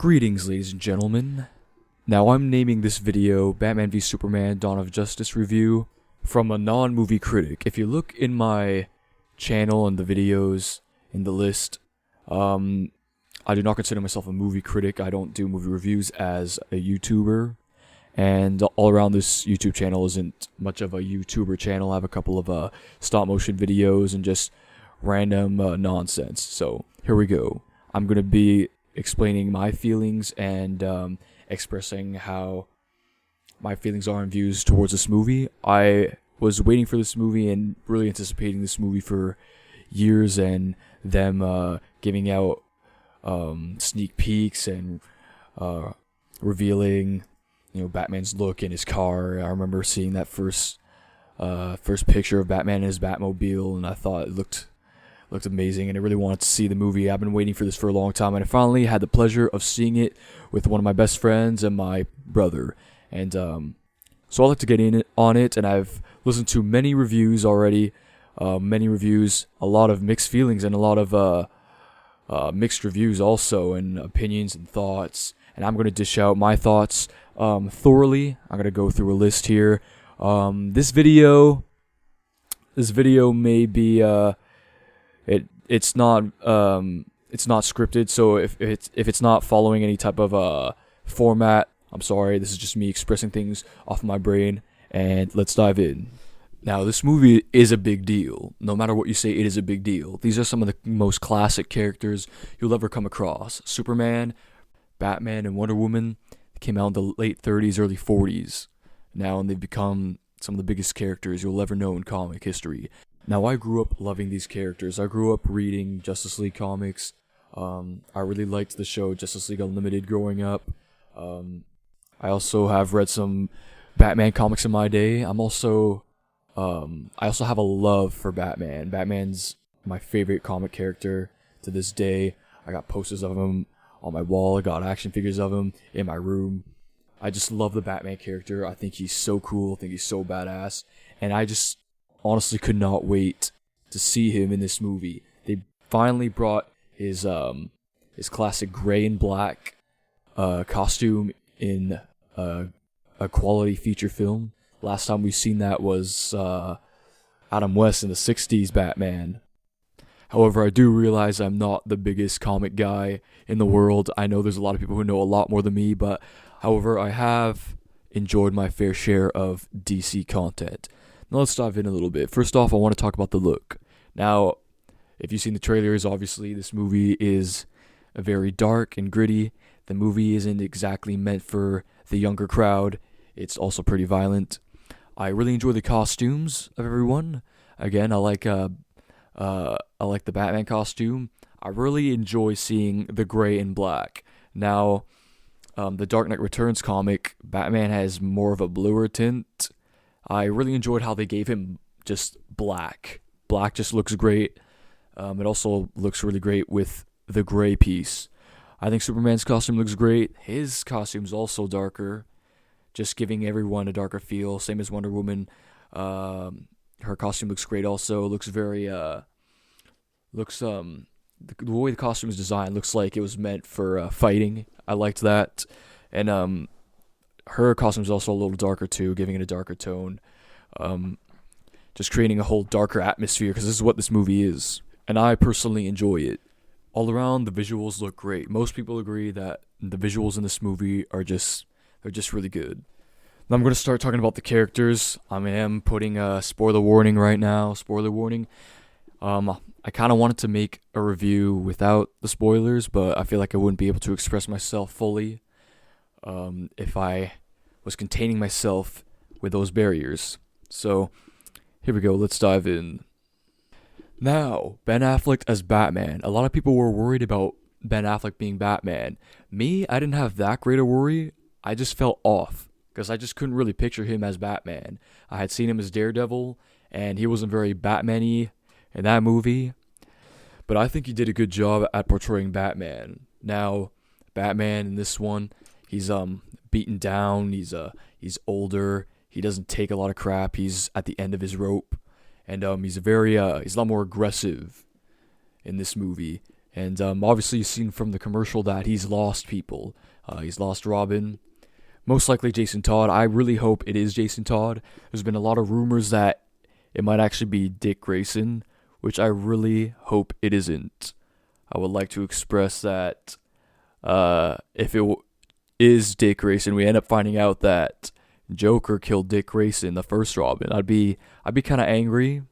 Greetings, ladies and gentlemen. Now I'm naming this video Batman v Superman Dawn of Justice review from a non-movie critic. If you look in my channel and the videos in the list, I do not consider myself a movie critic. I don't do movie reviews as a YouTuber. And all around this YouTube channel isn't much of a YouTuber channel. I have a couple of stop motion videos and just random nonsense. So here we go. I'm going to be explaining my feelings and expressing how my feelings are and views towards this movie. I was waiting for this movie and really anticipating this movie for years, and them giving out sneak peeks and revealing, Batman's look in his car. I remember seeing that first picture of Batman in his Batmobile, and I thought it looked amazing, and I really wanted to see the movie. I've been waiting for this for a long time, and I finally had the pleasure of seeing it with one of my best friends and my brother. And so I'd like to get in on it, and I've listened to many reviews already, a lot of mixed feelings, and a lot of mixed reviews also, and opinions and thoughts. And I'm going to dish out my thoughts thoroughly. I'm going to go through a list here. This video may be it's not scripted, so if it's not following any type of format, I'm sorry. This is just me expressing things off my brain, and let's dive in. Now, this movie is a big deal. No matter what you say, it is a big deal. These are some of the most classic characters you'll ever come across. Superman, Batman, and Wonder Woman came out in the late 30s, early 40s now, and they've become some of the biggest characters you'll ever know in comic history. Now, I grew up loving these characters. I grew up reading Justice League comics. I really liked the show Justice League Unlimited growing up. I also have read some Batman comics in my day. I also have a love for Batman. Batman's my favorite comic character to this day. I got posters of him on my wall. I got action figures of him in my room. I just love the Batman character. I think he's so cool. I think he's so badass. And I just honestly could not wait to see him in this movie. They finally brought his classic gray and black costume in a quality feature film. Last time we've seen that was Adam West in the 60s Batman. However, I do realize I'm not the biggest comic guy in the world. I know there's a lot of people who know a lot more than me, but however, I have enjoyed my fair share of DC content. Now let's dive in a little bit. First off, I want to talk about the look. Now, if you've seen the trailers, obviously this movie is very dark and gritty. The movie isn't exactly meant for the younger crowd. It's also pretty violent. I really enjoy the costumes of everyone. Again, I like the Batman costume. I really enjoy seeing the gray and black. Now, the Dark Knight Returns comic, Batman has more of a bluer tint. I really enjoyed how they gave him just black. Black just looks great. It also looks really great with the gray piece. I think Superman's costume looks great. His costume's also darker, just giving everyone a darker feel. Same as Wonder Woman. Her costume looks great also. Looks very, the way the costume is designed looks like it was meant for fighting. I liked that. And her costume is also a little darker too, giving it a darker tone. Just creating a whole darker atmosphere, because this is what this movie is. And I personally enjoy it. All around, the visuals look great. Most people agree that the visuals in this movie are just really good. Now I'm going to start talking about the characters. I am putting a spoiler warning right now. Spoiler warning. I kind of wanted to make a review without the spoilers, but I feel like I wouldn't be able to express myself fully if I was containing myself with those barriers. So here we go. Let's dive in. Now, Ben Affleck as Batman. A lot of people were worried about Ben Affleck being Batman. Me, I didn't have that great a worry. I just felt off, because I just couldn't really picture him as Batman. I had seen him as Daredevil, and he wasn't very Batman-y in that movie. But I think he did a good job at portraying Batman. Now, Batman in this one, he's beaten down, he's older, he doesn't take a lot of crap, he's at the end of his rope. And he's a lot more aggressive in this movie. And obviously you've seen from the commercial that he's lost people. He's lost Robin. Most likely Jason Todd. I really hope it is Jason Todd. There's been a lot of rumors that it might actually be Dick Grayson, which I really hope it isn't. I would like to express that if it is Dick Grayson, we end up finding out that Joker killed Dick Grayson, the first Robin. I'd be kind of angry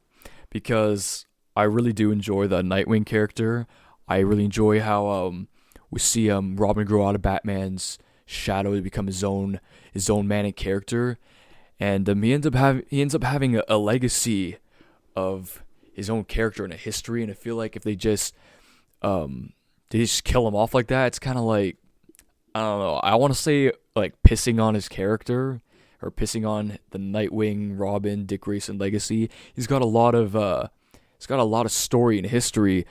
because I really do enjoy the Nightwing character. I really enjoy how we see Robin grow out of Batman's shadow to become his own manic character, and he ends up having a legacy of his own character and a history. And I feel like if they just kill him off like that, it's kind of like, I don't know. I want to say like pissing on his character or pissing on the Nightwing, Robin, Dick Grayson legacy. He's got a lot of story and history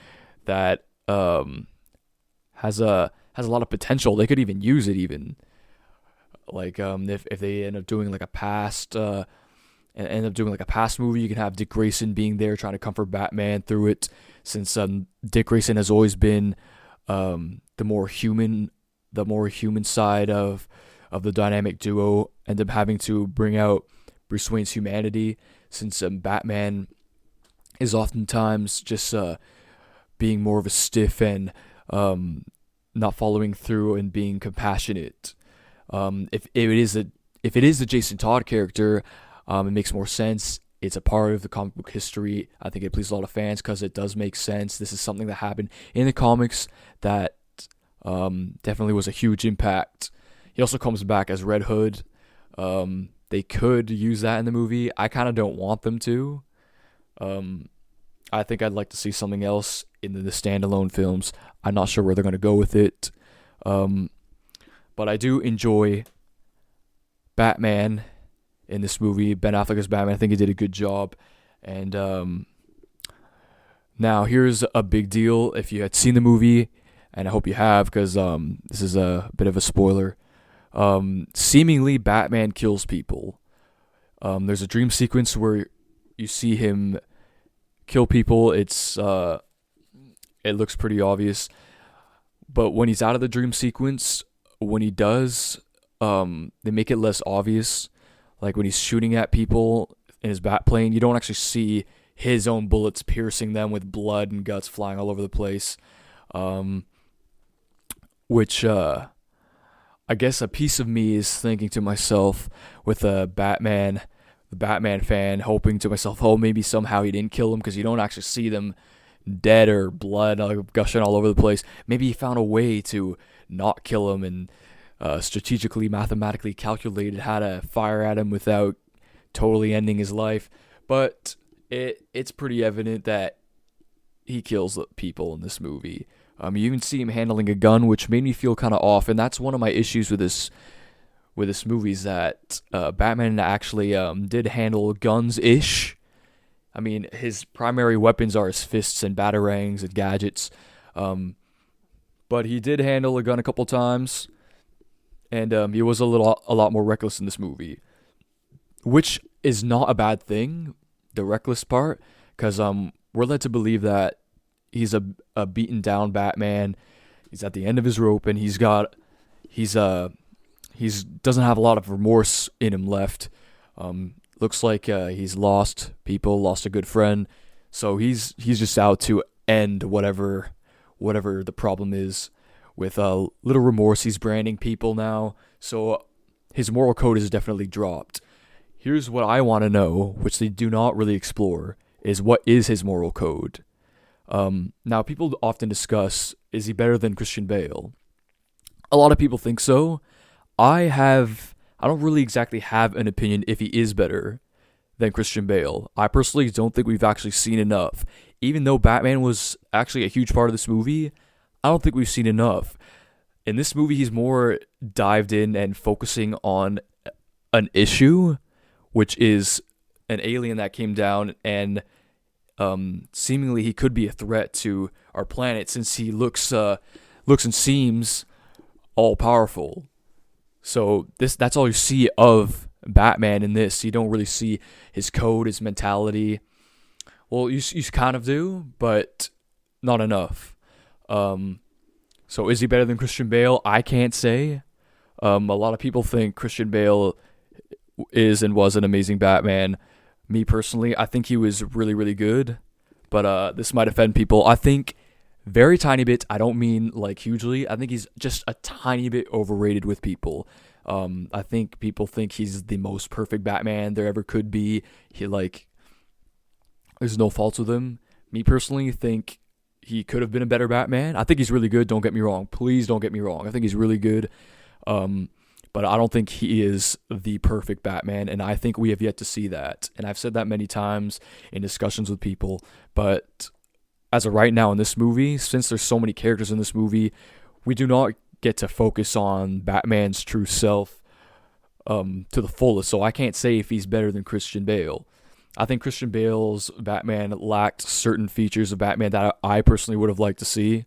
that has a lot of potential. They could even use it like if they end up doing like a past movie, you can have Dick Grayson being there trying to comfort Batman through it, since Dick Grayson has always been the more human side of the dynamic duo, end up having to bring out Bruce Wayne's humanity, since Batman is oftentimes just being more of a stiff and not following through and being compassionate. If it is the Jason Todd character, it makes more sense. It's a part of the comic book history. I think it pleases a lot of fans because it does make sense. This is something that happened in the comics that definitely was a huge impact. He also comes back as Red Hood. They could use that in the movie. I kind of don't want them to. I think I'd like to see something else in the standalone films. I'm not sure where they're going to go with it. But I do enjoy Batman in this movie. Ben Affleck as Batman. I think he did a good job. And now here's a big deal. If you had seen the movie, and I hope you have, because this is a bit of a spoiler. Seemingly Batman kills people. There's a dream sequence where you see him kill people. It looks pretty obvious. But when he's out of the dream sequence, when he does, they make it less obvious. Like when he's shooting at people in his bat plane, you don't actually see his own bullets piercing them with blood and guts flying all over the place. Which I guess a piece of me is thinking to myself, with the Batman fan, hoping to myself, oh, maybe somehow he didn't kill him, because you don't actually see them dead or blood gushing all over the place. Maybe he found a way to not kill him and strategically, mathematically calculated how to fire at him without totally ending his life. But it's pretty evident that he kills people in this movie. You even see him handling a gun, which made me feel kind of off, and that's one of my issues with this movie, is that Batman actually did handle guns-ish. I mean, his primary weapons are his fists and batarangs and gadgets, but he did handle a gun a couple times, and he was a lot more reckless in this movie, which is not a bad thing, the reckless part, because we're led to believe that he's a beaten down Batman. He's at the end of his rope, and he doesn't have a lot of remorse in him left. Looks like he's lost people, lost a good friend, so he's just out to end whatever the problem is. With little remorse, he's branding people now, so his moral code is definitely dropped. Here's what I want to know, which they do not really explore, is what is his moral code? Now, people often discuss, is he better than Christian Bale? A lot of people think so. I don't really exactly have an opinion if he is better than Christian Bale. I personally don't think we've actually seen enough. Even though Batman was actually a huge part of this movie, I don't think we've seen enough. In this movie, he's more dived in and focusing on an issue, which is an alien that came down, and seemingly he could be a threat to our planet, since he looks and seems all powerful. So that's all you see of Batman in this. You don't really see his code, his mentality. Well, you kind of do, but not enough. Um, so is he better than Christian Bale? I can't say. A lot of people think Christian Bale is and was an amazing Batman. Me personally, I think he was really, really good. But this might offend people. I think very tiny bit. I don't mean like hugely. I think he's just a tiny bit overrated with people. I think people think he's the most perfect Batman there ever could be. There's no faults with him. Me personally think he could have been a better Batman. I think he's really good. Don't get me wrong. Please don't get me wrong. I think he's really good. But I don't think he is the perfect Batman, and I think we have yet to see that. And I've said that many times in discussions with people. But as of right now in this movie, since there's so many characters in this movie, we do not get to focus on Batman's true self to the fullest. So I can't say if he's better than Christian Bale. I think Christian Bale's Batman lacked certain features of Batman that I personally would have liked to see.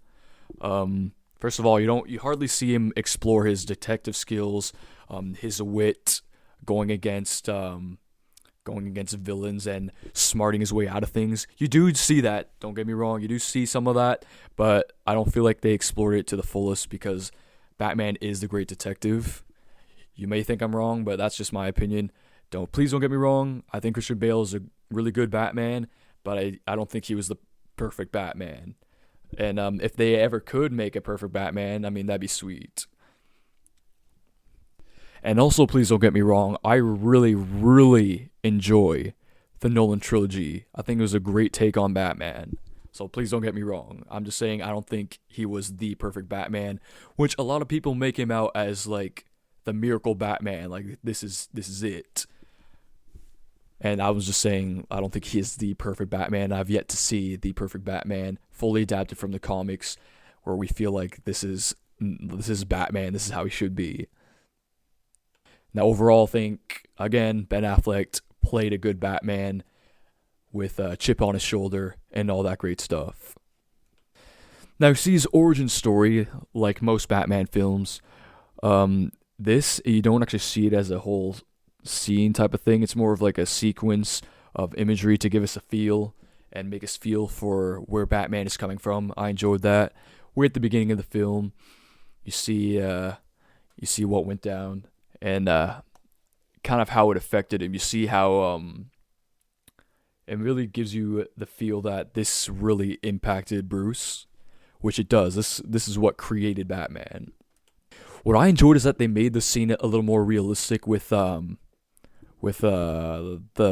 First of all, you hardly see him explore his detective skills, his wit, going against villains and smarting his way out of things. You do see that. Don't get me wrong. You do see some of that, but I don't feel like they explored it to the fullest because Batman is the great detective. You may think I'm wrong, but that's just my opinion. Please don't get me wrong. I think Christian Bale is a really good Batman, but I don't think he was the perfect Batman. And if they ever could make a perfect Batman, I mean, that'd be sweet. And also, please don't get me wrong, I really, really enjoy the Nolan trilogy. I think it was a great take on Batman. So please don't get me wrong. I'm just saying I don't think he was the perfect Batman, which a lot of people make him out as like the miracle Batman, like this is it. And I was just saying, I don't think he is the perfect Batman. I've yet to see the perfect Batman fully adapted from the comics, where we feel like this is Batman. This is how he should be. Now, overall, I think again Ben Affleck played a good Batman with a chip on his shoulder and all that great stuff. Now, see his origin story, like most Batman films. This you don't actually see it as a whole scene type of thing. It's more of like a sequence of imagery to give us a feel and make us feel for where Batman is coming from. I enjoyed that. We're at the beginning of the film. You see what went down and kind of how it affected him. You see how it really gives you the feel that this really impacted Bruce, which it does. This is what created Batman. What I enjoyed is that they made the scene a little more realistic with the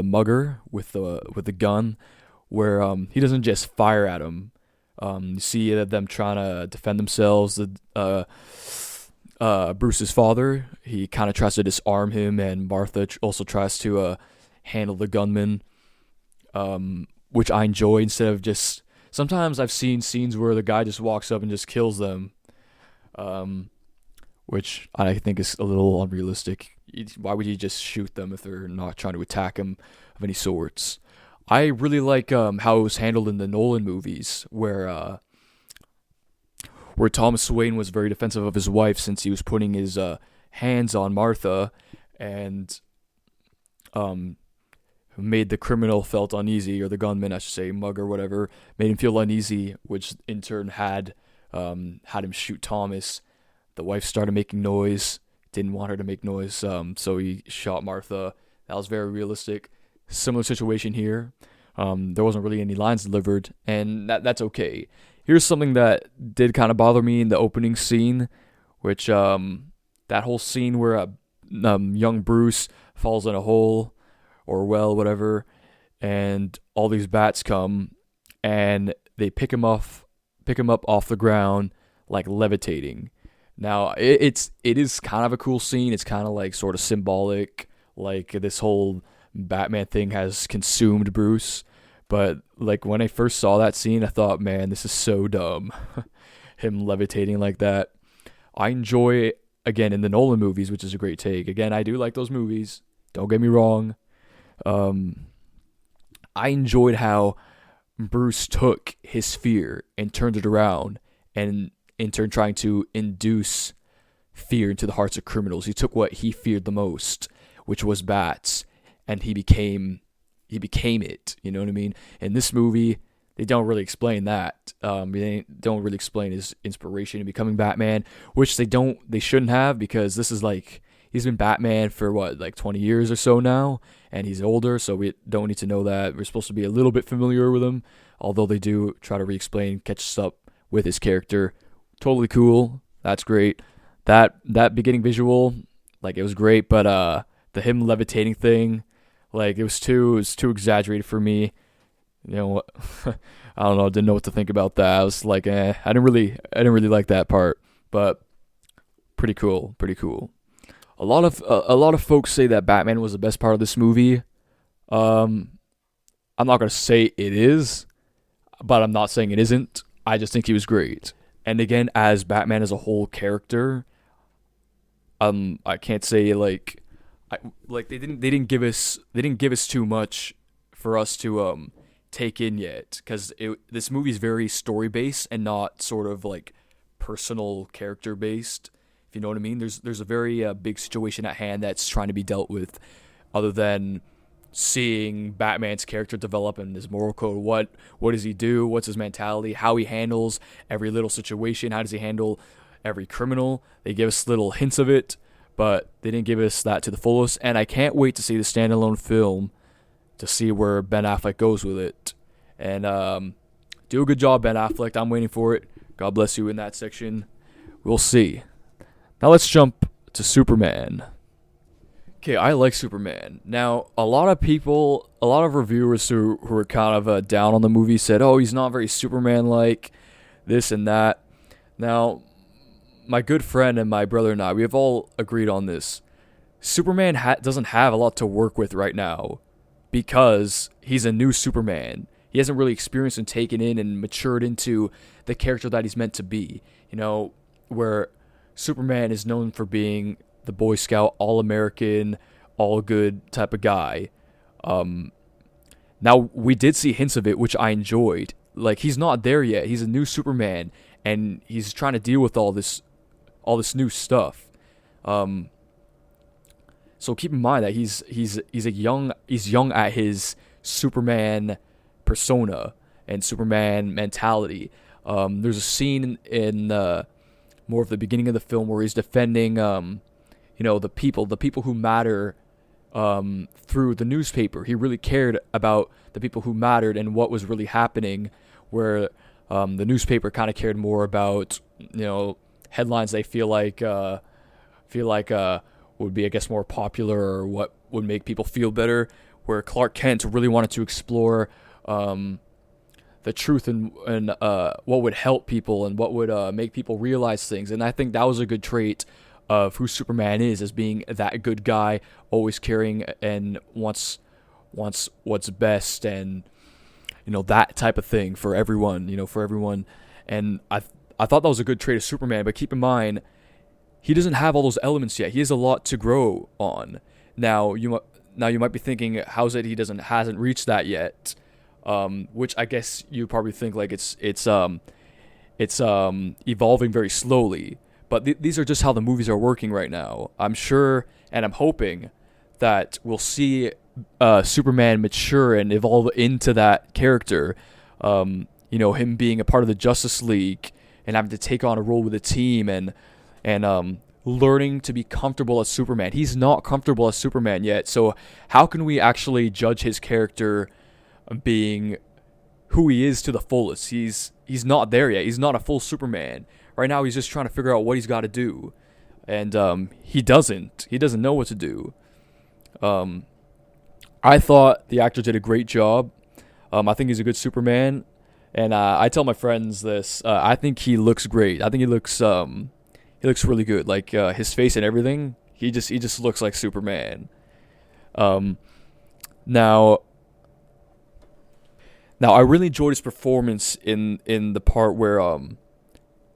mugger with the gun, where he doesn't just fire at him. You see them trying to defend themselves. Bruce's father, he kind of tries to disarm him, and Martha also tries to handle the gunman, which I enjoy. Instead of just sometimes I've seen scenes where the guy just walks up and just kills them. Which I think is a little unrealistic. Why would you just shoot them if they're not trying to attack him of any sorts? I really like how it was handled in the Nolan movies, where Thomas Wayne was very defensive of his wife since he was putting his hands on Martha, and made the criminal felt uneasy, or the gunman, I should say, mugger, whatever, made him feel uneasy, which in turn had him shoot Thomas. The wife started making noise, didn't want her to make noise, so he shot Martha. That was very realistic. Similar situation here. There wasn't really any lines delivered, and that's okay. Here's something that did kind of bother me in the opening scene, which that whole scene where young Bruce falls in a hole or well, whatever, and all these bats come and they pick him up off the ground like levitating. Now, it is kind of a cool scene. It's kind of like sort of symbolic, like this whole Batman thing has consumed Bruce. But like when I first saw that scene, I thought, man, this is so dumb. Him levitating like that. I enjoy, again, in the Nolan movies, which is a great take. Again, I do like those movies. Don't get me wrong. I enjoyed how Bruce took his fear and turned it around, and in turn trying to induce fear into the hearts of criminals. He took what he feared the most, which was bats, and he became it. You know what I mean? In this movie, they don't really explain that. They don't really explain his inspiration in becoming Batman, which they shouldn't have, because this is like he's been Batman for what, like 20 years or so now, and he's older, so we don't need to know that. We're supposed to be a little bit familiar with him, although they do try to re-explain, catch us up with his character. Totally cool. That's great. That beginning visual, like, it was great, but the him levitating thing, like, it was too exaggerated for me. You know what? I don't know. Didn't know what to think about that. I was like, I didn't really like that part, but pretty cool. Pretty cool. A lot of folks say that Batman was the best part of this movie. Um, I'm not gonna say it is, but I'm not saying it isn't. I just think he was great. And again, as Batman as a whole character, I can't say like, they didn't give us too much for us to take in yet, because this movie is very story based and not sort of like personal character based. If you know what I mean, there's a very big situation at hand that's trying to be dealt with, other than seeing Batman's character develop and his moral code. What does he do? What's his mentality? How he handles every little situation? How does he handle every criminal? They give us little hints of it, but they didn't give us that to the fullest. And I can't wait to see the standalone film to see where Ben Affleck goes with it. And do a good job, Ben Affleck. I'm waiting for it. God bless you in that section. We'll see. Now let's jump to Superman. Okay, I like Superman. Now, a lot of reviewers who were kind of down on the movie said, "Oh, he's not very Superman-like, this and that." Now, my good friend and my brother and I, we have all agreed on this. Superman doesn't have a lot to work with right now, because he's a new Superman. He hasn't really experienced and taken in and matured into the character that he's meant to be. Where Superman is known for being the Boy Scout, all American, all good type of guy. Now, we did see hints of it, which I enjoyed. Like, he's not there yet. He's a new Superman, and he's trying to deal with all this new stuff. So keep in mind that he's young at his Superman persona and Superman mentality. There's a scene in more of the beginning of the film where he's defending the people who matter, through the newspaper. He really cared about the people who mattered and what was really happening, where the newspaper kind of cared more about headlines they feel like would be, I guess, more popular, or what would make people feel better. Where Clark Kent really wanted to explore the truth and what would help people and what would make people realize things. And I think that was a good trait of who Superman is, as being that good guy, always caring and wants what's best, and that type of thing for everyone. And I thought that was a good trait of Superman. But keep in mind, he doesn't have all those elements yet. He has a lot to grow on. Now you might be thinking, how's it he hasn't reached that yet? Which I guess you probably think like it's evolving very slowly. But these are just how the movies are working right now. I'm sure, and I'm hoping that we'll see Superman mature and evolve into that character. Him being a part of the Justice League and having to take on a role with a team, and learning to be comfortable as Superman. He's not comfortable as Superman yet. So how can we actually judge his character being who he is to the fullest? He's not there yet. He's not a full Superman. Right now he's just trying to figure out what he's got to do. And he doesn't know what to do. I thought the actor did a great job. I think he's a good Superman. And I tell my friends this. I think he looks great. I think he looks really good. Like his face and everything. He just looks like Superman. Now I really enjoyed his performance in the part where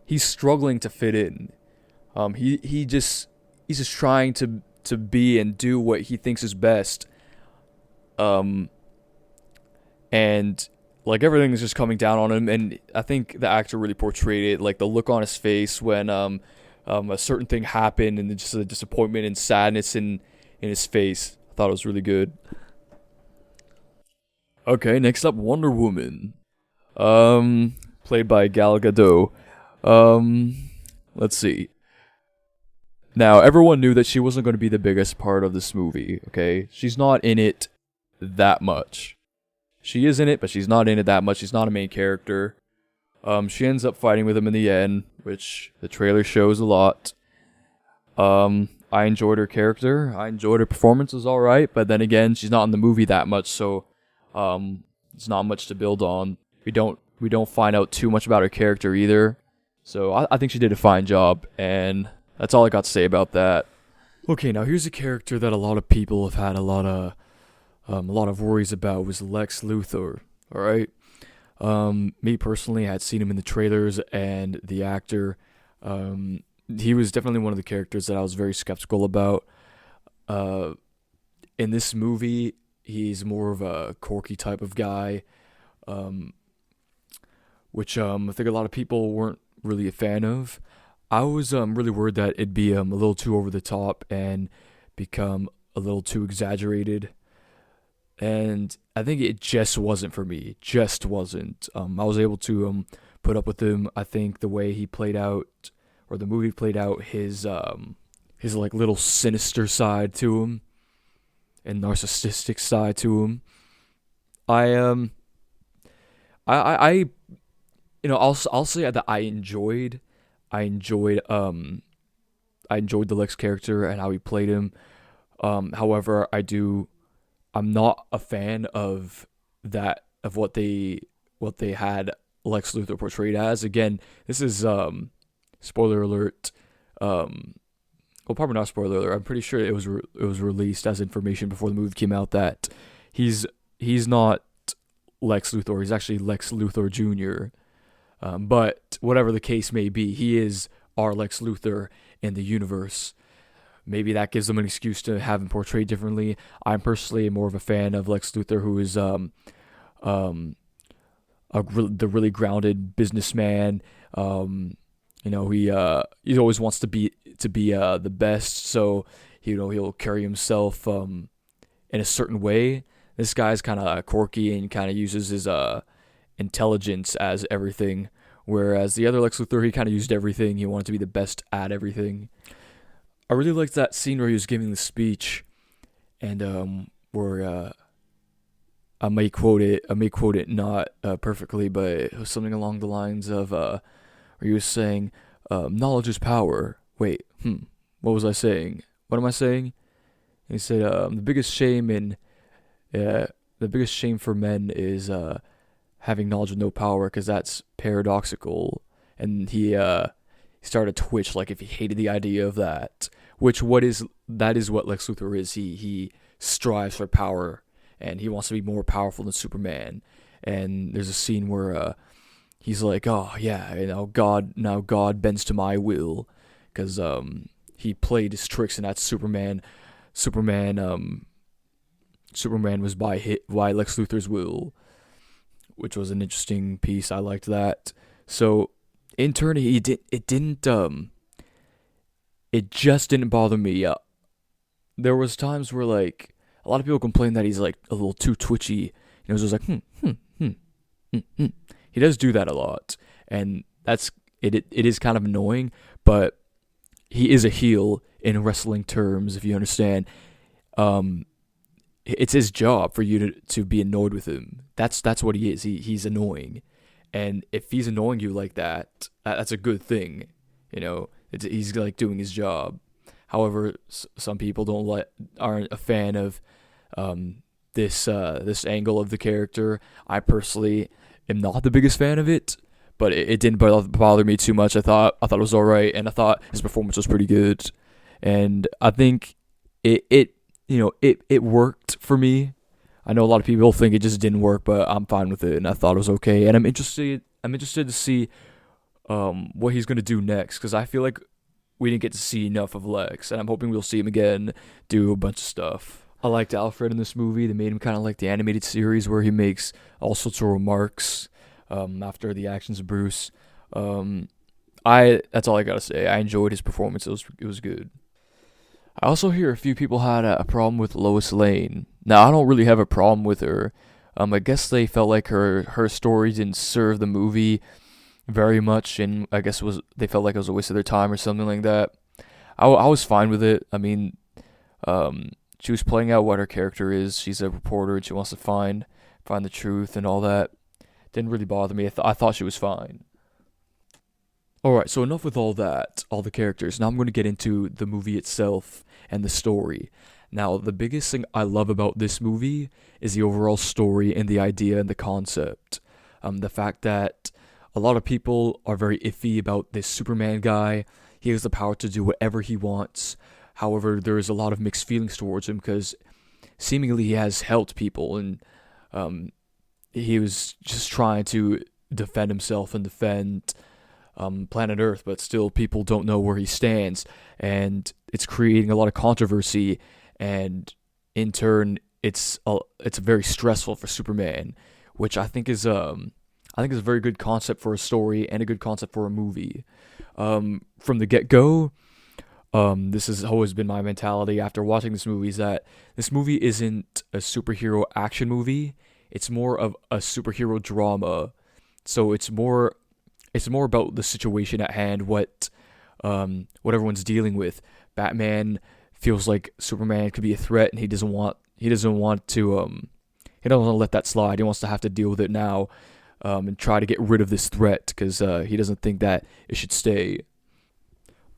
he's struggling to fit in. He's just trying to be and do what he thinks is best. And like everything is just coming down on him, and I think the actor really portrayed it. Like the look on his face when a certain thing happened, and just the disappointment and sadness in his face. I thought it was really good. Okay, next up, Wonder Woman. Played by Gal Gadot. Let's see. Now, everyone knew that she wasn't going to be the biggest part of this movie, okay? She's not in it that much. She is in it, but she's not in it that much. She's not a main character. She ends up fighting with him in the end, which the trailer shows a lot. I enjoyed her character. I enjoyed her performance, was alright, but then again, she's not in the movie that much, so it's not much to build on. We don't find out too much about her character either. So I think she did a fine job, and that's all I got to say about that. Okay, now here's a character that a lot of people have had a lot of worries about, was Lex Luthor. All right, me personally, I had seen him in the trailers, and the actor, he was definitely one of the characters that I was very skeptical about. In this movie, he's more of a quirky type of guy, which I think a lot of people weren't really a fan of. I was really worried that it'd be a little too over the top and become a little too exaggerated. And I think it just wasn't for me. It just wasn't. I was able to put up with him. I think the way he played out, or the movie played out, his like little sinister side to him and narcissistic side to him. I I'll say that I enjoyed the Lex character and how he played him. However, I'm not a fan of what they had Lex Luthor portrayed as. Again, this is spoiler alert. Well, probably not spoiler alert. I'm pretty sure it was released as information before the movie came out that he's not Lex Luthor. He's actually Lex Luthor Jr. But whatever the case may be, he is our Lex Luthor in the universe. Maybe that gives them an excuse to have him portrayed differently. I'm personally more of a fan of Lex Luthor, who is the really grounded businessman. He always wants to be the best, so he'll carry himself in a certain way. This guy's kind of quirky and kind of uses his intelligence as everything, whereas the other Lex Luthor, he kind of used everything. He wanted to be the best at everything. I really liked that scene where he was giving the speech, and where I may quote it not perfectly, but it was something along the lines of where he was saying, "Knowledge is power." Wait, what was I saying? What am I saying? And he said, "The biggest shame for men is having knowledge with no power, because that's paradoxical." And he started to twitch like if he hated the idea of that. That is what Lex Luthor is. He strives for power, and he wants to be more powerful than Superman. And there's a scene where he's like, "Oh yeah, God bends to my will," because he played his tricks, and that's Superman. Superman was by Lex Luthor's will, which was an interesting piece. I liked that. So in turn, it just didn't bother me. There was times where like a lot of people complain that he's like a little too twitchy. It was just like He does do that a lot, and that's it. It is kind of annoying, but he is a heel in wrestling terms, if you understand. It's his job for you to be annoyed with him. That's what he is. He's annoying, and if he's annoying you like that, that's a good thing. He's like doing his job. However, some people aren't a fan of this angle of the character. I personally am not the biggest fan of it, but it didn't bother me too much. I thought it was alright, and I thought his performance was pretty good, and I think it worked for me. I know a lot of people think it just didn't work, but I'm fine with it, and I thought it was okay. And I'm interested to see what he's gonna do next, because I feel like we didn't get to see enough of Lex, and I'm hoping we'll see him again do a bunch of stuff. I liked Alfred in this movie. They made him kind of like the animated series where he makes all sorts of remarks after the actions of Bruce. That's all I gotta say. I enjoyed his performance. It was good. I also hear a few people had a problem with Lois Lane. Now, I don't really have a problem with her. I guess they felt like her story didn't serve the movie very much, and I guess they felt like it was a waste of their time or something like that. I was fine with it. I mean, she was playing out what her character is. She's a reporter and she wants to find the truth and all that. Didn't really bother me. I thought she was fine. Alright, so enough with all that, all the characters. Now I'm going to get into the movie itself and the story. Now, the biggest thing I love about this movie is the overall story and the idea and the concept. The fact that a lot of people are very iffy about this Superman guy. He has the power to do whatever he wants. However, there is a lot of mixed feelings towards him because seemingly he has helped people, and he was just trying to defend himself and defend planet Earth, but still people don't know where he stands, and it's creating a lot of controversy, and in turn, it's very stressful for Superman, which I think is a very good concept for a story and a good concept for a movie. From the get go, this has always been my mentality after watching this movie, is that this movie isn't a superhero action movie. It's more of a superhero drama. So it's more about the situation at hand, what everyone's dealing with. Batman feels like Superman could be a threat, and he doesn't want to let that slide. He wants to have to deal with it now, and try to get rid of this threat because he doesn't think that it should stay.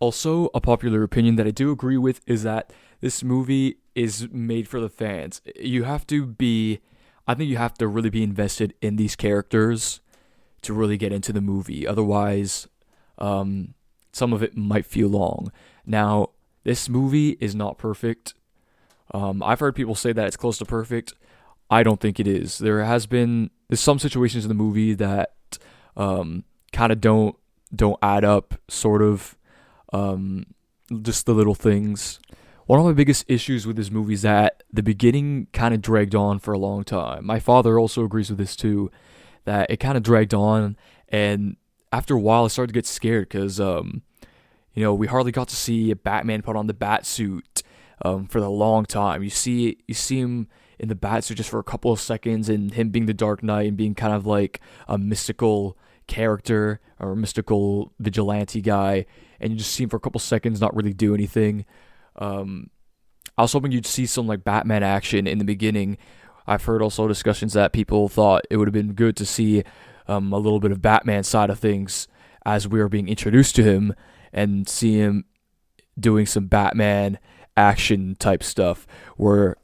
Also, a popular opinion that I do agree with is that this movie is made for the fans. I think you have to really be invested in these characters to really get into the movie. Otherwise, some of it might feel long. Now, this movie is not perfect. I've heard people say that it's close to perfect. I don't think it is. There's some situations in the movie that kind of don't add up, sort of. Just the little things. One of my biggest issues with this movie is that the beginning kind of dragged on for a long time. My father also agrees with this too, that it kind of dragged on, and after a while I started to get scared because we hardly got to see Batman put on the bat suit for a long time. You see him in the bat suit just for a couple of seconds, and him being the Dark Knight and being kind of like a mystical character or a mystical vigilante guy, and you just see him for a couple seconds not really do anything. I was hoping you'd see some like Batman action in the beginning. I've heard also discussions that people thought it would have been good to see a little bit of Batman side of things as we are being introduced to him, and see him doing some Batman action type stuff, where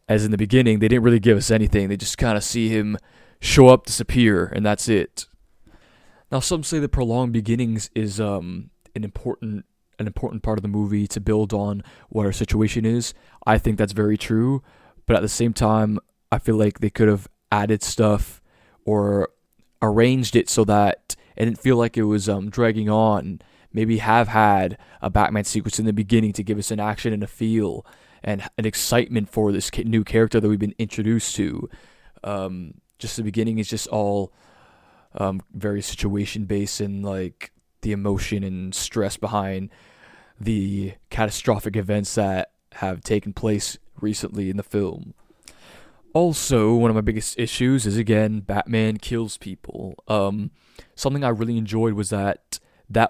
as in the beginning they didn't really give us anything. They just kind of see him show up, disappear, and that's it. Now, some say that prolonged beginnings is an important part of the movie to build on what our situation is. I think that's very true, but at the same time, I feel like they could have added stuff or arranged it so that it didn't feel like it was dragging on. Maybe have had a Batman sequence in the beginning to give us an action and a feel and an excitement for this new character that we've been introduced to. Just the beginning is just all very situation based, and like the emotion and stress behind the catastrophic events that have taken place recently in the film. Also, one of my biggest issues is, again, Batman kills people. Something I really enjoyed was that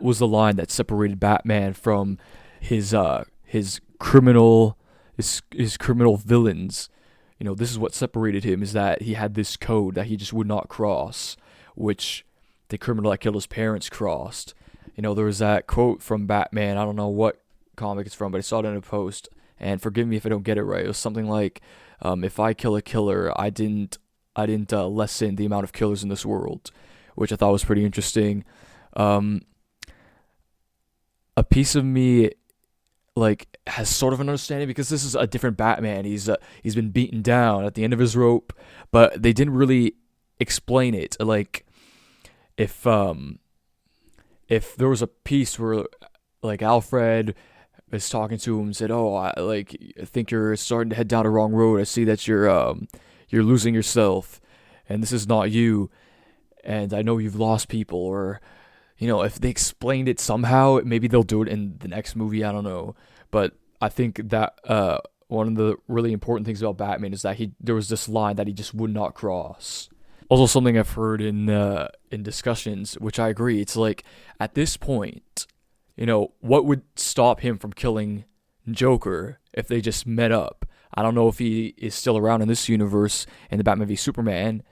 was the line that separated Batman from his criminal villains. This is what separated him, is that he had this code that he just would not cross, which the criminal that killed his parents crossed. There was that quote from Batman. I don't know what comic it's from, but I saw it in a post. And forgive me if I don't get it right. It was something like, "If I kill a killer, I didn't lessen the amount of killers in this world," which I thought was pretty interesting. A piece of me has sort of an understanding, because this is a different Batman. He's been beaten down at the end of his rope, but they didn't really explain it. Like, if there was a piece where Alfred was talking to him and said, "Oh, I think you're starting to head down the wrong road. I see that you're losing yourself, and this is not you. And I know you've lost people." Or, if they explained it somehow, maybe they'll do it in the next movie. I don't know, but I think that one of the really important things about Batman is that there was this line that he just would not cross. Also, something I've heard in discussions, which I agree. It's like at this point, what would stop him from killing Joker if they just met up? I don't know if he is still around in this universe in the Batman v Superman.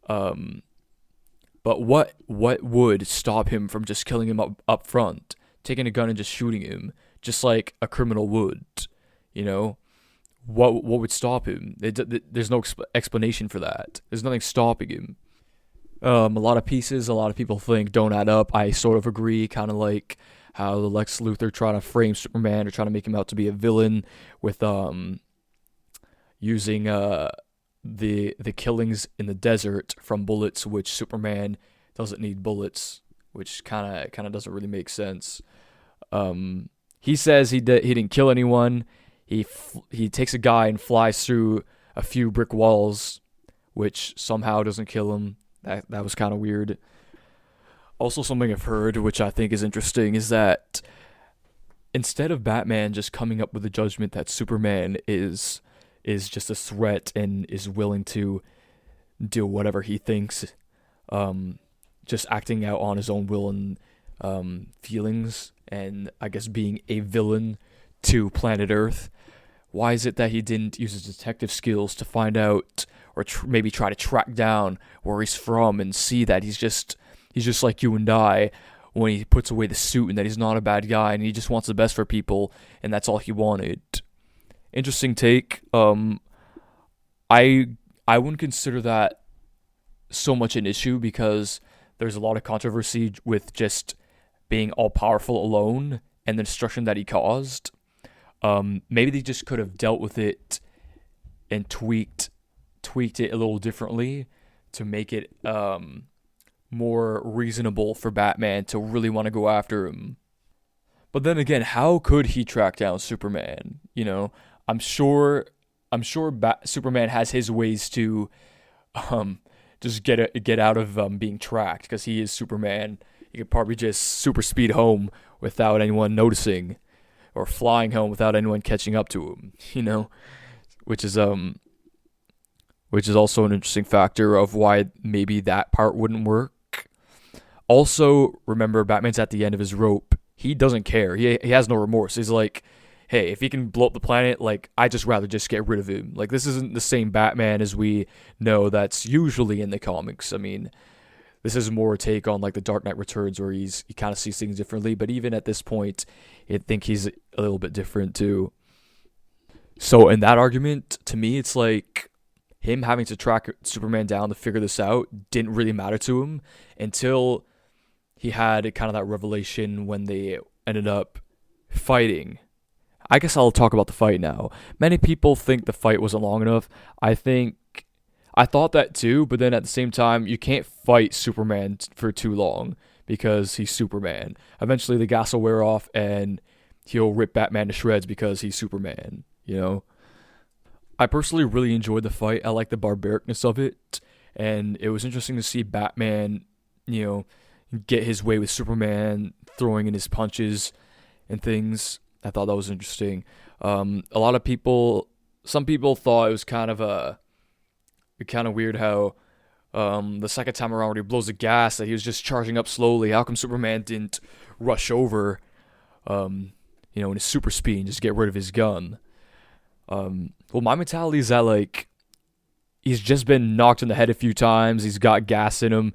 But what would stop him from just killing him up front, taking a gun and just shooting him, just like a criminal would? What would stop him? There's no explanation for that. There's nothing stopping him. A lot of pieces, a lot of people think don't add up. I sort of agree, kind of like how the Lex Luthor trying to frame Superman or trying to make him out to be a villain with using the killings in the desert from bullets, which Superman doesn't need bullets, which kind of doesn't really make sense. He says he didn't kill anyone. He takes a guy and flies through a few brick walls, which somehow doesn't kill him. That was kind of weird. Also, something I've heard, which I think is interesting, is that instead of Batman just coming up with the judgment that Superman is just a threat and is willing to do whatever he thinks, just acting out on his own will and feelings, and I guess being a villain to planet Earth, why is it that he didn't use his detective skills to find out or maybe try to track down where he's from and see that he's just like you and I when he puts away the suit, and that he's not a bad guy and he just wants the best for people, and that's all he wanted? Interesting take. I wouldn't consider that so much an issue because there's a lot of controversy with just being all powerful alone and the destruction that he caused. Maybe they just could have dealt with it and tweaked it a little differently to make it more reasonable for Batman to really want to go after him. But then again, how could he track down Superman? I'm sure Superman has his ways to just get out of being tracked, because he is Superman. He could probably just super speed home without anyone noticing, or flying home without anyone catching up to him, which is also an interesting factor of why maybe that part wouldn't work. Also, remember, Batman's at the end of his rope. He doesn't care. He has no remorse. He's like, hey, if he can blow up the planet, like, I'd just rather just get rid of him. Like, this isn't the same Batman as we know that's usually in the comics. I mean, this is more a take on, like, the Dark Knight Returns, where he kind of sees things differently. But even at this point, I think he's a little bit different, too. So, in that argument, to me, it's like him having to track Superman down to figure this out didn't really matter to him until he had kind of that revelation when they ended up fighting. I guess I'll talk about the fight now. Many people think the fight wasn't long enough. I thought that too, but then at the same time, you can't fight Superman for too long because he's Superman. Eventually the gas will wear off and he'll rip Batman to shreds because he's Superman, I personally really enjoyed the fight. I like the barbaricness of it, and it was interesting to see Batman, get his way with Superman, throwing in his punches and things. I thought that was interesting. Some people thought it was kind of weird how the second time around when he blows the gas that he was just charging up slowly. How come Superman didn't rush over, in his super speed and just get rid of his gun? Well, my mentality is that, like, he's just been knocked in the head a few times. He's got gas in him.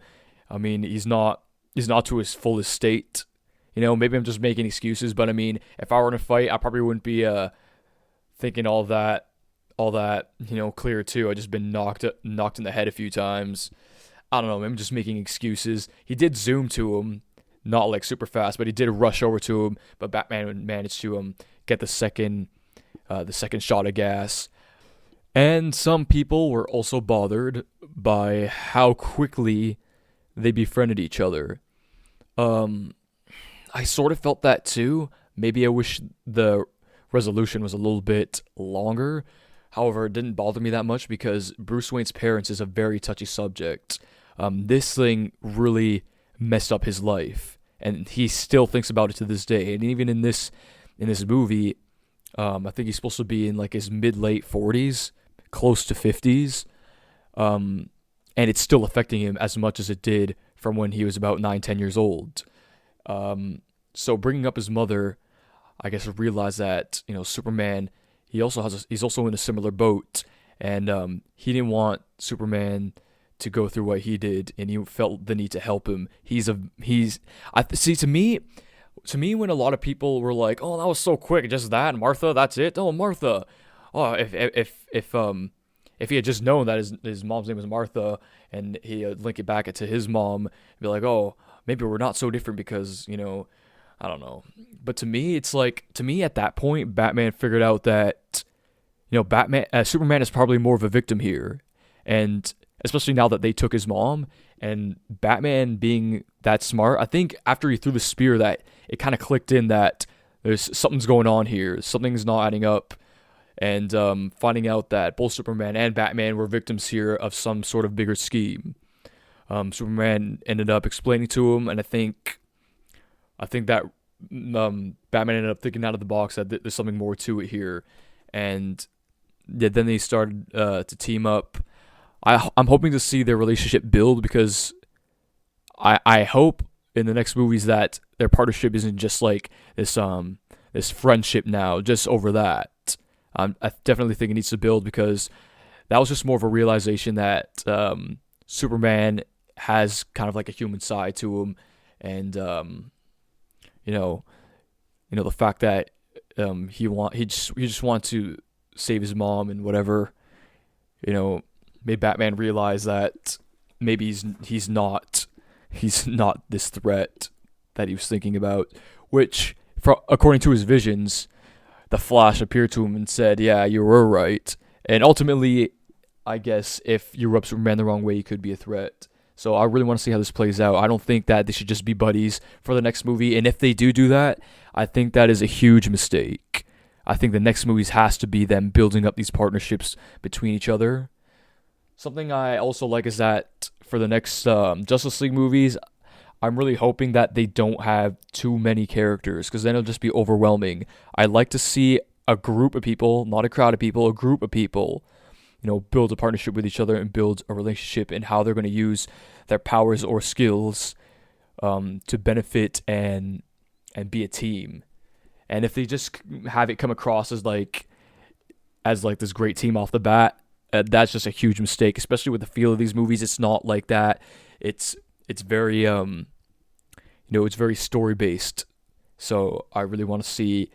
I mean, he's not to his fullest state. Maybe I'm just making excuses, but I mean, if I were in a fight, I probably wouldn't be thinking all that clear too. I just been knocked in the head a few times. I don't know. Maybe I'm just making excuses. He did zoom to him, not like super fast, but he did rush over to him. But Batman managed to get the second shot of gas. And some people were also bothered by how quickly they befriended each other. I sort of felt that too. Maybe I wish the resolution was a little bit longer. However, it didn't bother me that much because Bruce Wayne's parents is a very touchy subject. This thing really messed up his life, and he still thinks about it to this day. And even in this movie, I think he's supposed to be in like his mid late 40s, close to 50s. And it's still affecting him as much as it did from when he was about 9, 10 years old. So bringing up his mother, I guess I realized that Superman, he's also in a similar boat, and he didn't want Superman to go through what he did, and he felt the need to help him. I see. To me, when a lot of people were like, "Oh, that was so quick, just that, Martha, that's it." Oh, Martha. Oh, if he had just known that his mom's name was Martha, and he link it back to his mom, be like, "Oh, maybe we're not so different because I don't know." But to me, it's like at that point, Batman figured out that Superman is probably more of a victim here, and especially now that they took his mom, and Batman being that smart, I think after he threw the spear, that it kind of clicked in that there's something's going on here, something's not adding up, and finding out that both Superman and Batman were victims here of some sort of bigger scheme. Superman ended up explaining to him, and I think that Batman ended up thinking out of the box that there's something more to it here, and then they started to team up. I'm hoping to see their relationship build, because I hope in the next movies that their partnership isn't just like this friendship now, just over that. I definitely think it needs to build, because that was just more of a realization that Superman has kind of like a human side to him, and the fact that he just wanted to save his mom and whatever, made Batman realize that maybe he's not this threat that he was thinking about, which according to his visions, the Flash appeared to him and said, "Yeah, you were right." And ultimately, I guess if you rub Superman the wrong way, he could be a threat. So I really want to see how this plays out. I don't think that they should just be buddies for the next movie. And if they do that, I think that is a huge mistake. I think the next movies has to be them building up these partnerships between each other. Something I also like is that for the next Justice League movies, I'm really hoping that they don't have too many characters, because then it'll just be overwhelming. I like to see a group of people, not a crowd of people, a group of people, build a partnership with each other and build a relationship, and how they're going to use their powers or skills to benefit and be a team. And if they just have it come across as like this great team off the bat, that's just a huge mistake, especially with the feel of these movies. It's not like that. It's very it's very story based. So I really want to see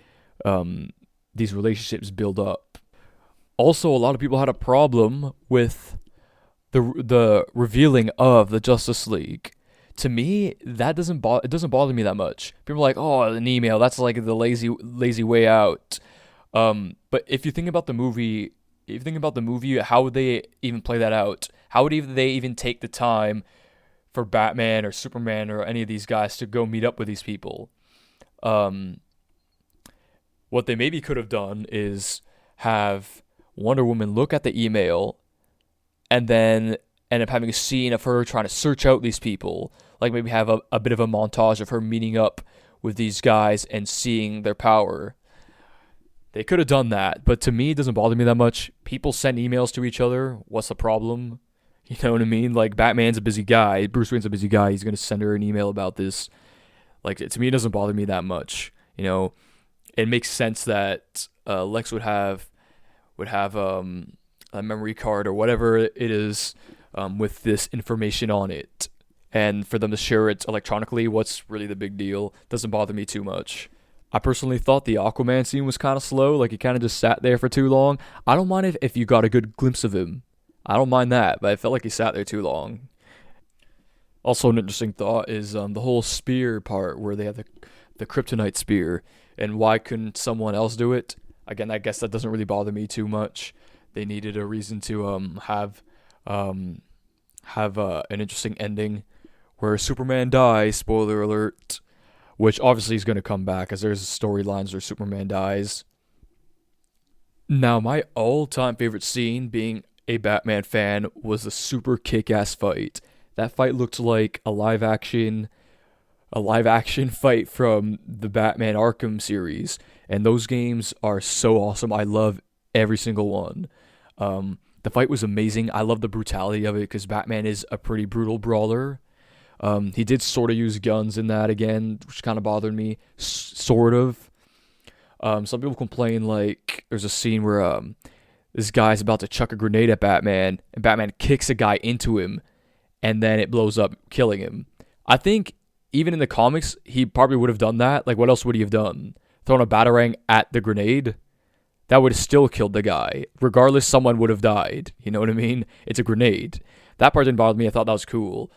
these relationships build up. Also, a lot of people had a problem with the revealing of the Justice League. To me, it doesn't bother me that much. People are like, "Oh, an email, that's like the lazy way out." But if you think about the movie, how would they even play that out? How would they even take the time for Batman or Superman or any of these guys to go meet up with these people? What they maybe could have done is have Wonder Woman look at the email and then end up having a scene of her trying to search out these people. Like maybe have a bit of a montage of her meeting up with these guys and seeing their power. They could have done that, but to me, it doesn't bother me that much. People send emails to each other. What's the problem? You know what I mean? Like, Batman's a busy guy. Bruce Wayne's a busy guy. He's going to send her an email about this. Like, to me, it doesn't bother me that much. It makes sense that Lex would have a memory card or whatever it is with this information on it. And for them to share it electronically, what's really the big deal? Doesn't bother me too much. I personally thought the Aquaman scene was kind of slow. Like, he kind of just sat there for too long. I don't mind if you got a good glimpse of him. I don't mind that, but I felt like he sat there too long. Also, an interesting thought is the whole spear part where they have the kryptonite spear, and why couldn't someone else do it? Again, I guess that doesn't really bother me too much. They needed a reason to have an interesting ending where Superman dies. Spoiler alert. Which obviously is going to come back, as there's storylines where Superman dies. Now, my all-time favorite scene, being a Batman fan, was the super kick-ass fight. That fight looked like a live-action a live action fight from the Batman Arkham series, and those games are so awesome. I love every single one. The fight was amazing. I love the brutality of it because Batman is a pretty brutal brawler. He did sort of use guns in that again, which kind of bothered me. Sort of. Some people complain like there's a scene where this guy's about to chuck a grenade at Batman, and Batman kicks a guy into him, and then it blows up, killing him. I think even in the comics, he probably would have done that. Like, what else would he have done? Thrown a batarang at the grenade? That would have still killed the guy. Regardless, someone would have died. You know what I mean? It's a grenade. That part didn't bother me. I thought that was cool.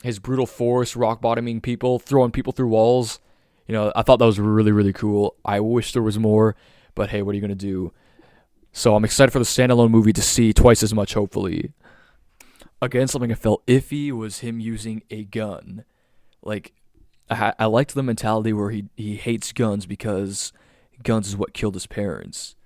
His brutal force, rock bottoming people, throwing people through walls. You know, I thought that was really, really cool. I wish there was more, but hey, what are you going to do? So I'm excited for the standalone movie to see twice as much, hopefully. Again, something I felt iffy was him using a gun. Like, I liked the mentality where he hates guns because guns is what killed his parents.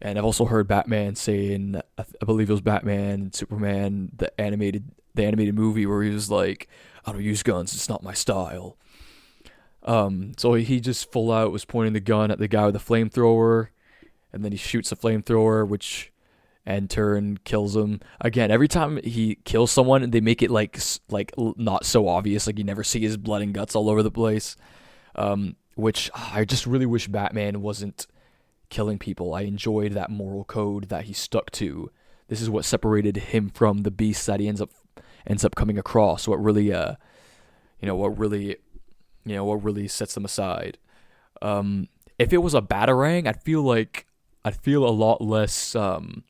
And I've also heard Batman saying, I believe it was Batman and Superman, the animated movie, where he was like, I don't use guns, it's not my style. So he just full out was pointing the gun at the guy with the flamethrower, and then he shoots the flamethrower, which in turn kills him. Again, every time he kills someone, they make it like not so obvious, like you never see his blood and guts all over the place. Which I just really wish Batman wasn't killing people. I enjoyed that moral code that he stuck to. This is what separated him from the beast that he ends up coming across. What really sets them aside. If it was a batarang, I'd feel a lot less down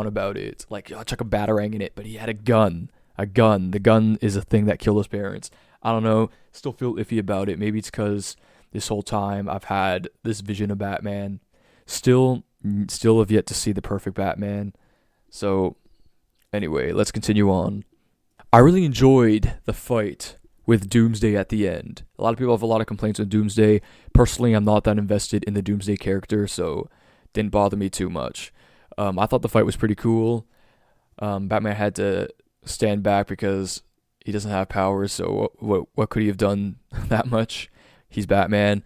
about it. Like, I'll chuck a batarang in it, but he had a gun. The gun is a thing that killed his parents. I don't know. Still feel iffy about it. Maybe it's because this whole time I've had this vision of Batman. Still have yet to see the perfect Batman. So, anyway, let's continue on. I really enjoyed the fight with Doomsday at the end. A lot of people have a lot of complaints with Doomsday. Personally, I'm not that invested in the Doomsday character, so didn't bother me too much. I thought the fight was pretty cool. Batman had to stand back because he doesn't have powers, so what could he have done that much? He's Batman.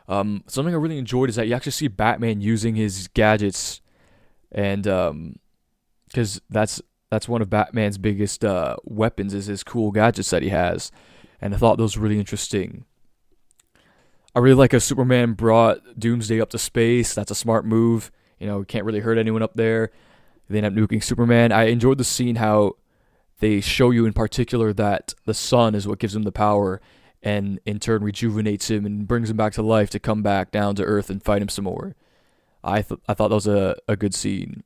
Something I really enjoyed is that you actually see Batman using his gadgets, and because that's one of Batman's biggest weapons is his cool gadgets that he has, and I thought those were really interesting. I really like how Superman brought Doomsday up to space. That's a smart move. You know, can't really hurt anyone up there. They end up nuking Superman. I enjoyed the scene how they show you in particular that the sun is what gives him the power, and in turn rejuvenates him and brings him back to life to come back down to Earth and fight him some more. I thought that was a good scene.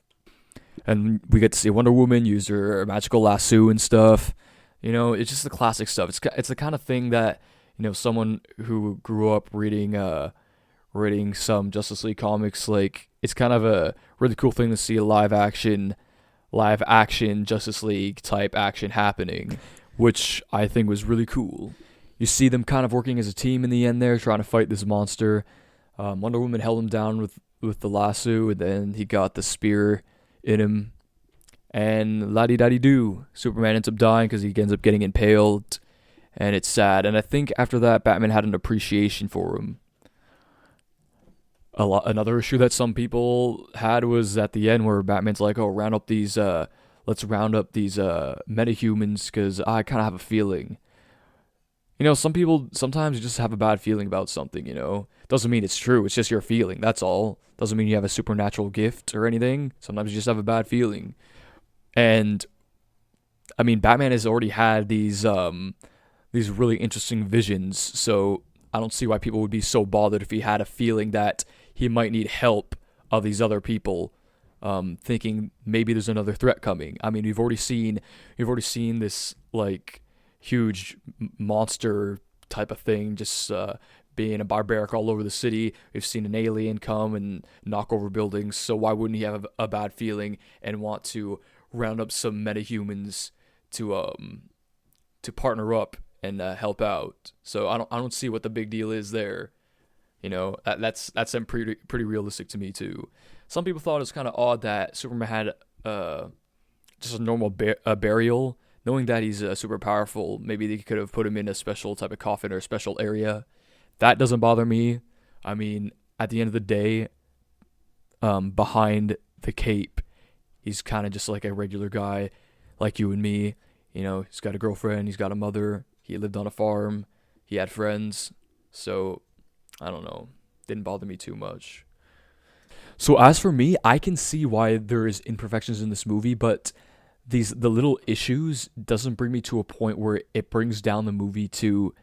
And we get to see Wonder Woman use her magical lasso and stuff. You know, it's just the classic stuff. It's the kind of thing that, you know, someone who grew up reading some Justice League comics, like, it's kind of a really cool thing to see a live action Justice League type action happening, which I think was really cool. You see them kind of working as a team in the end there, trying to fight this monster. Wonder Woman held him down with the lasso, and then he got the spear in him. And la-di-da-di-do, Superman ends up dying because he ends up getting impaled, and it's sad. And I think after that, Batman had an appreciation for him. Another issue that some people had was at the end where Batman's like, "Oh, let's round up these metahumans because I kind of have a feeling." You know, some people sometimes just have a bad feeling about something. You know, doesn't mean it's true. It's just your feeling. That's all. Doesn't mean you have a supernatural gift or anything. Sometimes you just have a bad feeling. And I mean, Batman has already had these really interesting visions, so I don't see why people would be so bothered if he had a feeling that he might need help of these other people, thinking maybe there's another threat coming. I mean, we've already seen this like huge monster type of thing just being a barbaric all over the city. We've seen an alien come and knock over buildings, so why wouldn't he have a bad feeling and want to round up some metahumans to partner up and help out? So I don't see what the big deal is there. You know, that's pretty realistic to me too. Some people thought it was kind of odd that Superman had just a normal burial, knowing that he's super powerful, maybe they could have put him in a special type of coffin or a special area. That doesn't bother me. I mean, at the end of the day, behind the cape, he's kind of just like a regular guy, like you and me. You know, he's got a girlfriend, he's got a mother, he lived on a farm, he had friends. So, I don't know. Didn't bother me too much. So as for me, I can see why there is imperfections in this movie, but the little issues doesn't bring me to a point where it brings down the movie to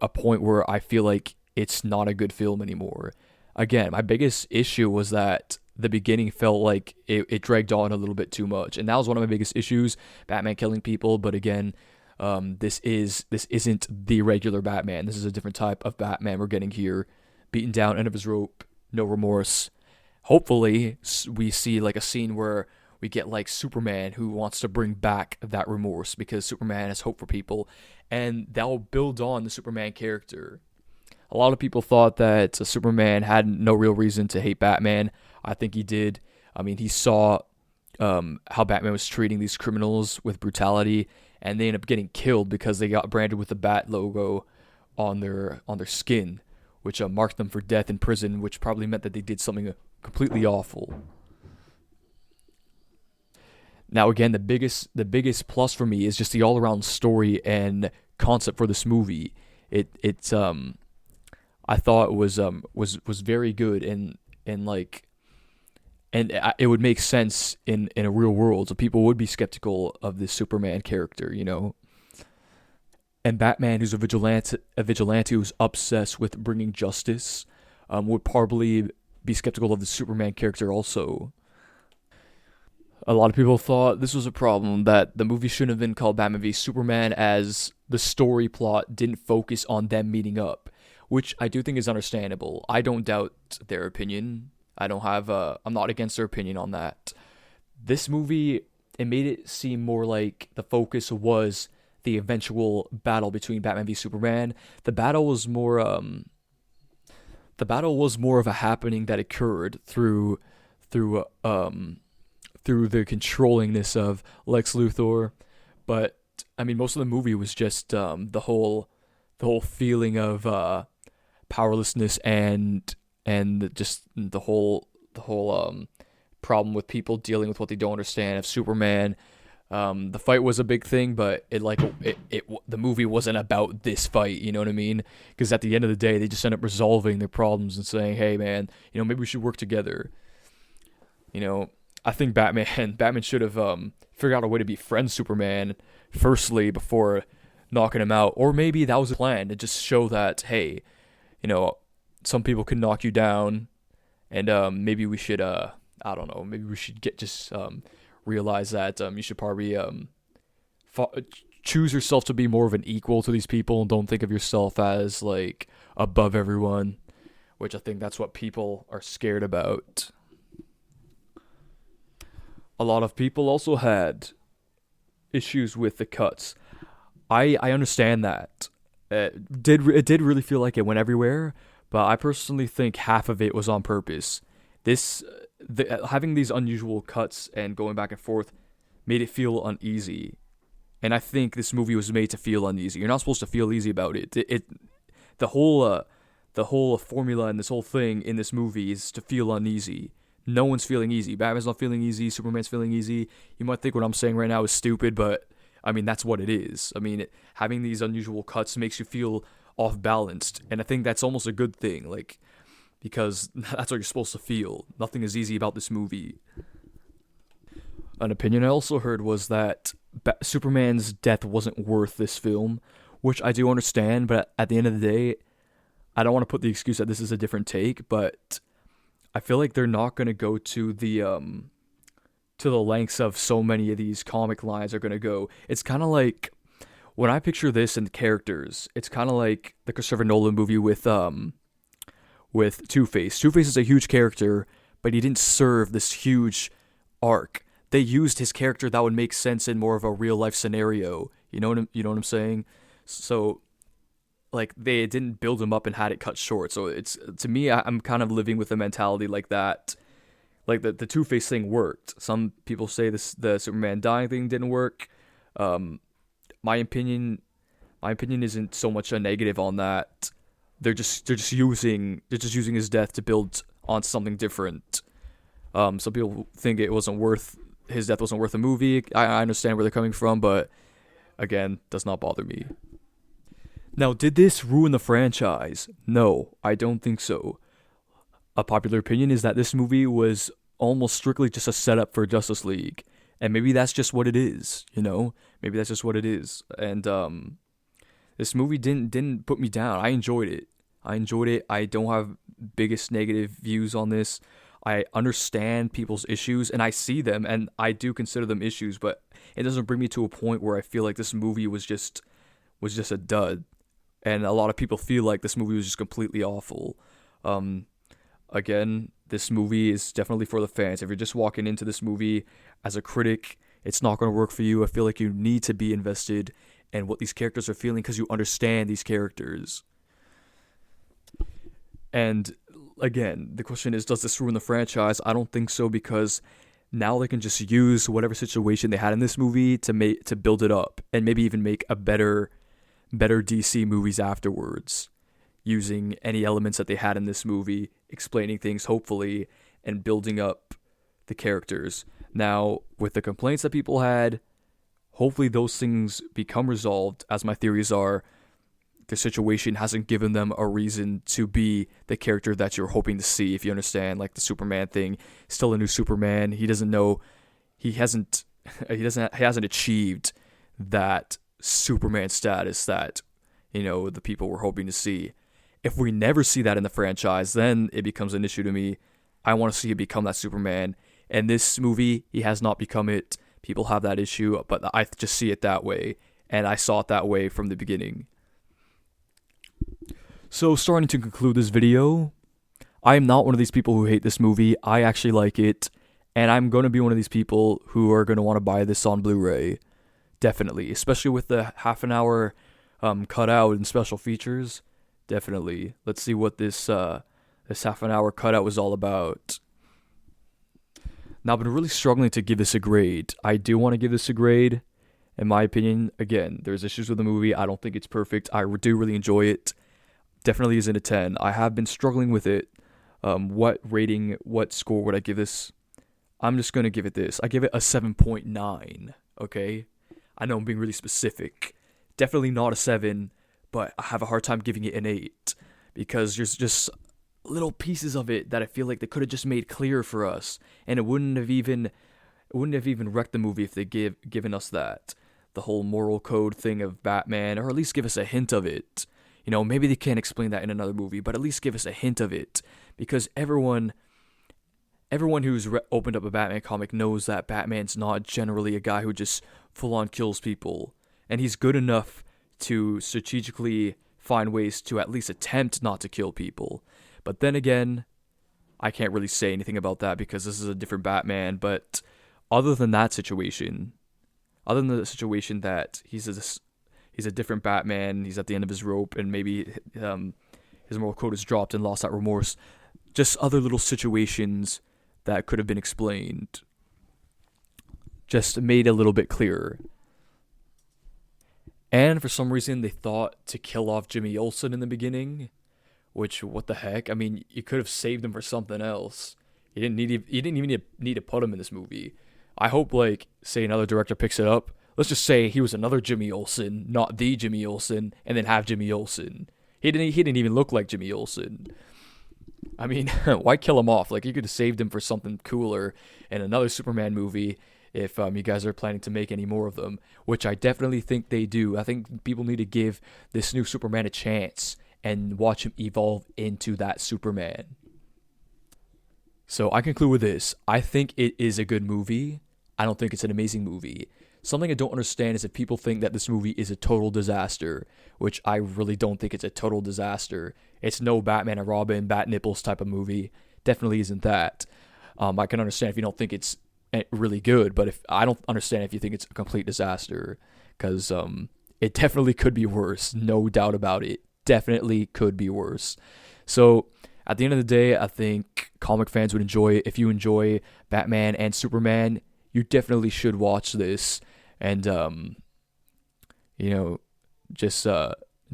a point where I feel like it's not a good film anymore. Again, my biggest issue was that the beginning felt like it dragged on a little bit too much, and that was one of my biggest issues. Batman killing people, but again, this isn't the regular Batman. This is a different type of Batman we're getting here. Beaten down, end of his rope, no remorse. Hopefully, we see like a scene where we get like Superman who wants to bring back that remorse because Superman has hope for people, and that will build on the Superman character. A lot of people thought that Superman had no real reason to hate Batman. I think he did. I mean, he saw how Batman was treating these criminals with brutality, and they ended up getting killed because they got branded with the Bat logo on their skin, which marked them for death in prison, which probably meant that they did something completely awful. Now, again, the biggest plus for me is just the all around story and concept for this movie. It's I thought it was very good and it would make sense in a real world, so people would be skeptical of this Superman character, you know. And Batman, who's a vigilante who's obsessed with bringing justice, would probably be skeptical of the Superman character also. A lot of people thought this was a problem, that the movie shouldn't have been called Batman v Superman, as the story plot didn't focus on them meeting up, which I do think is understandable. I don't doubt their opinion. I'm not against their opinion on that. This movie, it made it seem more like the focus was the eventual battle between Batman v Superman. The battle was more of a happening that occurred through the controllingness of Lex Luthor. But I mean, most of the movie was just the whole feeling of powerlessness and just the whole problem with people dealing with what they don't understand of Superman. The fight was a big thing, but the movie wasn't about this fight, you know what I mean? Because at the end of the day, they just end up resolving their problems and saying, "Hey, man, you know, maybe we should work together." You know, I think Batman should have figured out a way to befriend Superman firstly before knocking him out, or maybe that was a plan to just show that, hey, you know, some people can knock you down, and maybe we should I don't know, maybe we should realize that you should probably choose yourself to be more of an equal to these people and don't think of yourself as like above everyone, which I think that's what people are scared about. A lot of people also had issues with the cuts. I understand that. It did really feel like it went everywhere, but I personally think half of it was on purpose. Having these unusual cuts and going back and forth made it feel uneasy, and I think this movie was made to feel uneasy. You're not supposed to feel easy about it. The whole formula and this whole thing in this movie is to feel uneasy. No one's feeling easy. Batman's not feeling easy. Superman's feeling easy. You might think what I'm saying right now is stupid, but I mean, that's what it is. I mean, having these unusual cuts makes you feel off balanced, and I think that's almost a good thing, like, because that's what you're supposed to feel. Nothing is easy about this movie. An opinion I also heard was that Superman's death wasn't worth this film, which I do understand, but at the end of the day, I don't want to put the excuse that this is a different take, but I feel like they're not going to go to the lengths of so many of these comic lines are going to go. It's kind of like, when I picture this and the characters, it's kind of like the Christopher Nolan movie with Two-Face. Two-Face is a huge character, but he didn't serve this huge arc. They used his character that would make sense in more of a real life scenario. You know what I'm saying? So, like, they didn't build him up and had it cut short. So it's, to me, I'm kind of living with a mentality like that. Like the Two-Face thing worked. Some people say the Superman dying thing didn't work. Um, my opinion, my opinion isn't so much a negative on that. They're just using his death to build on something different. Some people think his death wasn't worth a movie. I understand where they're coming from, but again, does not bother me. Now, did this ruin the franchise? No, I don't think so. A popular opinion is that this movie was almost strictly just a setup for Justice League, and maybe that's just what it is. Maybe that's just what it is. And this movie didn't put me down. I enjoyed it. I don't have biggest negative views on this. I understand people's issues and I see them and I do consider them issues, but it doesn't bring me to a point where I feel like this movie was just a dud. And a lot of people feel like this movie was just completely awful. Again, this movie is definitely for the fans. If you're just walking into this movie as a critic, it's not going to work for you. I feel like you need to be invested in what these characters are feeling because you understand these characters. And again, the question is, does this ruin the franchise? I don't think so, because now they can just use whatever situation they had in this movie to build it up and maybe even make a better DC movies afterwards, using any elements that they had in this movie, explaining things hopefully, and building up the characters. Now, with the complaints that people had, hopefully those things become resolved, as my theories are. The situation hasn't given them a reason to be the character that you're hoping to see, if you understand, like the Superman thing. Still a new Superman. He doesn't know, he hasn't achieved that Superman status that, the people were hoping to see. If we never see that in the franchise, then it becomes an issue to me. I want to see him become that Superman. And this movie, he has not become it. People have that issue, but I just see it that way. And I saw it that way from the beginning. So, starting to conclude this video, I am not one of these people who hate this movie. I actually like it. And I'm going to be one of these people who are going to want to buy this on Blu-ray. Definitely. Especially with the half an hour cutout and special features. Definitely. Let's see what this half an hour cutout was all about. Now, I've been really struggling to give this a grade. I do want to give this a grade. In my opinion, again, there's issues with the movie. I don't think it's perfect. I do really enjoy it. Definitely isn't a 10. I have been struggling with it. What score would I give this? I'm just going to give it this. I give it a 7.9, okay? I know I'm being really specific. Definitely not a 7, but I have a hard time giving it an 8 because there's just little pieces of it that I feel like they could have just made clear for us, and it wouldn't have even wrecked the movie if they given us that. The whole moral code thing of Batman, or at least give us a hint of it. Maybe they can't explain that in another movie, but at least give us a hint of it. Because everyone who's opened up a Batman comic knows that Batman's not generally a guy who just full-on kills people. And he's good enough to strategically find ways to at least attempt not to kill people. But then again, I can't really say anything about that because this is a different Batman. But other than the situation that he's a different Batman, he's at the end of his rope, and maybe his moral code is dropped and lost that remorse. Just other little situations that could have been explained. Just made a little bit clearer. And for some reason, they thought to kill off Jimmy Olsen in the beginning. Which, what the heck? I mean, you could have saved him for something else. You didn't even need to put him in this movie. I hope, say another director picks it up. Let's just say he was another Jimmy Olsen, not the Jimmy Olsen, and then have Jimmy Olsen. He didn't even look like Jimmy Olsen. I mean, why kill him off? You could have saved him for something cooler in another Superman movie if you guys are planning to make any more of them, which I definitely think they do. I think people need to give this new Superman a chance and watch him evolve into that Superman. So I conclude with this. I think it is a good movie. I don't think it's an amazing movie. Something I don't understand is if people think that this movie is a total disaster, which I really don't think it's a total disaster. It's no Batman and Robin, Bat Nipples type of movie. Definitely isn't that. I can understand if you don't think it's really good, but I don't understand if you think it's a complete disaster, because it definitely could be worse. No doubt about it. Definitely could be worse. So at the end of the day, I think comic fans would enjoy it. If you enjoy Batman and Superman, you definitely should watch this. And just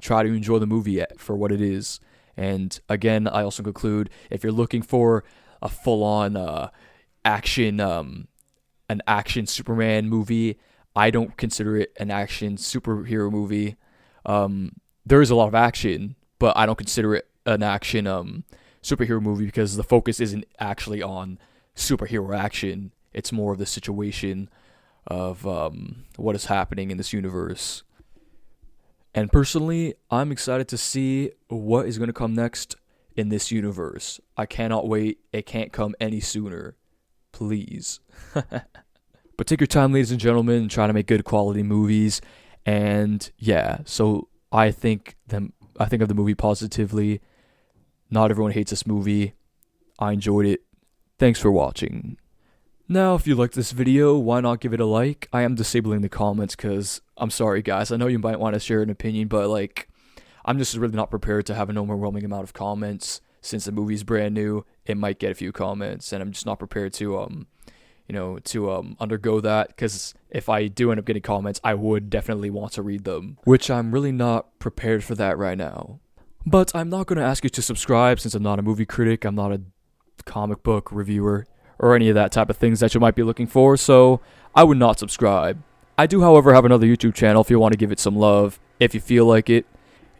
try to enjoy the movie for what it is. And again, I also conclude, if you're looking for a full-on action, an action Superman movie, I don't consider it an action superhero movie. There is a lot of action, but I don't consider it an action superhero movie because the focus isn't actually on superhero action. It's more of the situation of what is happening in this universe. And personally, I'm excited to see what is going to come next in this universe. I cannot wait. It can't come any sooner. Please. But take your time, ladies and gentlemen, and try to make good quality movies. And yeah, so I think of the movie positively. Not everyone hates this movie. I enjoyed it. Thanks for watching. Now, if you liked this video, why not give it a like? I am disabling the comments because, I'm sorry guys, I know you might want to share an opinion, but I'm just really not prepared to have an overwhelming amount of comments. Since the movie's brand new, it might get a few comments, and I'm just not prepared to undergo that, because if I do end up getting comments, I would definitely want to read them, which I'm really not prepared for that right now. But I'm not going to ask you to subscribe, since I'm not a movie critic, I'm not a comic book reviewer, or any of that type of things that you might be looking for, so I would not subscribe. I do, however, have another YouTube channel if you want to give it some love, if you feel like it.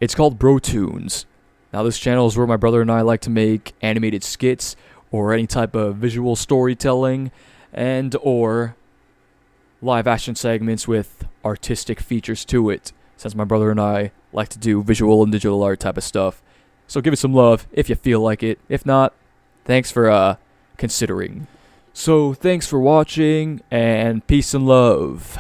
It's called BroTunes. Now, this channel is where my brother and I like to make animated skits, or any type of visual storytelling, and or live action segments with artistic features to it, since my brother and I like to do visual and digital art type of stuff. So give it some love if you feel like it. If not, thanks for considering. So thanks for watching, and peace and love.